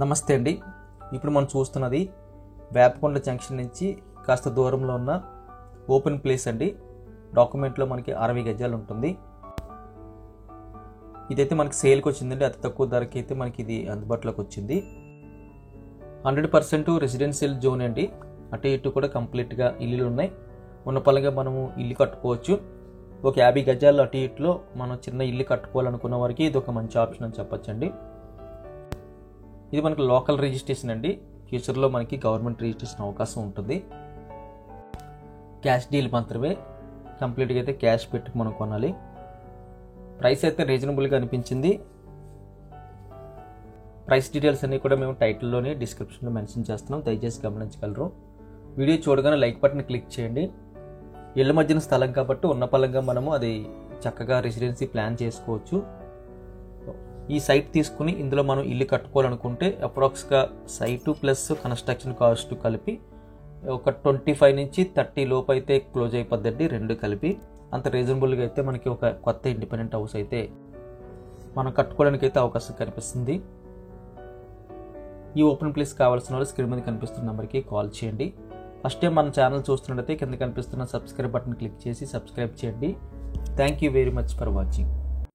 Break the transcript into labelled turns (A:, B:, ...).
A: నమస్తే అండి. ఇప్పుడు మనం చూస్తున్నది వేపకొండ జంక్షన్ నుంచి కాస్త దూరంలో ఉన్న ఓపెన్ ప్లేస్ అండి. డాక్యుమెంట్లో మనకి 60 గజాలు ఉంటుంది. ఇదైతే మనకి సేల్కి వచ్చిందండి. అతి తక్కువ ధరకి అయితే మనకి ఇది అందుబాటులోకి వచ్చింది. 100% రెసిడెన్షియల్ జోన్ అండి. అటు ఇటు కూడా కంప్లీట్గా ఇల్లులు ఉన్నాయి. ఉన్న పలంగా మనము ఇల్లు కట్టుకోవచ్చు. ఒక 50 గజాలు అటు ఇటులో మనం చిన్న ఇల్లు కట్టుకోవాలనుకున్న వారికి ఇది ఒక మంచి ఆప్షన్ అని చెప్పొచ్చండి. ఇది మనకి లోకల్ రిజిస్ట్రేషన్ అండి. ఫ్యూచర్లో మనకి గవర్నమెంట్ రిజిస్ట్రేషన్ అవకాశం ఉంటుంది. క్యాష్ డీల్ మాత్రమే, కంప్లీట్గా అయితే క్యాష్ పెట్టి మనం కొనాలి. ప్రైస్ అయితే రీజనబుల్గా అనిపించింది. ప్రైస్ డీటెయిల్స్ అన్నీ కూడా మేము టైటిల్లోనే డిస్క్రిప్షన్లో మెన్షన్ చేస్తున్నాం, దయచేసి గమనించగలరు. వీడియో చూడగానే లైక్ బటన్ క్లిక్ చేయండి. ఇళ్ల మధ్యన స్థలం కాబట్టి ఉన్న పలంగా మనము అది చక్కగా రెసిడెన్సీ ప్లాన్ చేసుకోవచ్చు. ఈ సైట్ తీసుకుని ఇందులో మనం ఇల్లు కట్టుకోవాలనుకుంటే అప్రాక్స్గా సైటు ప్లస్ కన్స్ట్రక్షన్ కాస్ట్ కలిపి ఒక 25 నుంచి 30 లోపు అయితే క్లోజ్ అయిపోద్దండి. రెండు కలిపి అంత రీజనబుల్గా అయితే మనకి ఒక కొత్త ఇండిపెండెంట్ హౌస్ అయితే మనం కట్టుకోవడానికి అయితే అవకాశం కనిపిస్తుంది. ఈ ఓపెన్ ప్లేస్ కావాల్సిన వాళ్ళు స్క్రీన్ మీద కనిపిస్తున్న నెంబర్కి కాల్ చేయండి. ఫస్ట్ టైం మన ఛానల్ చూస్తున్నట్టయితే కింద కనిపిస్తున్న సబ్స్క్రైబ్ బటన్ క్లిక్ చేసి సబ్స్క్రైబ్ చేయండి. Thank you very much for watching.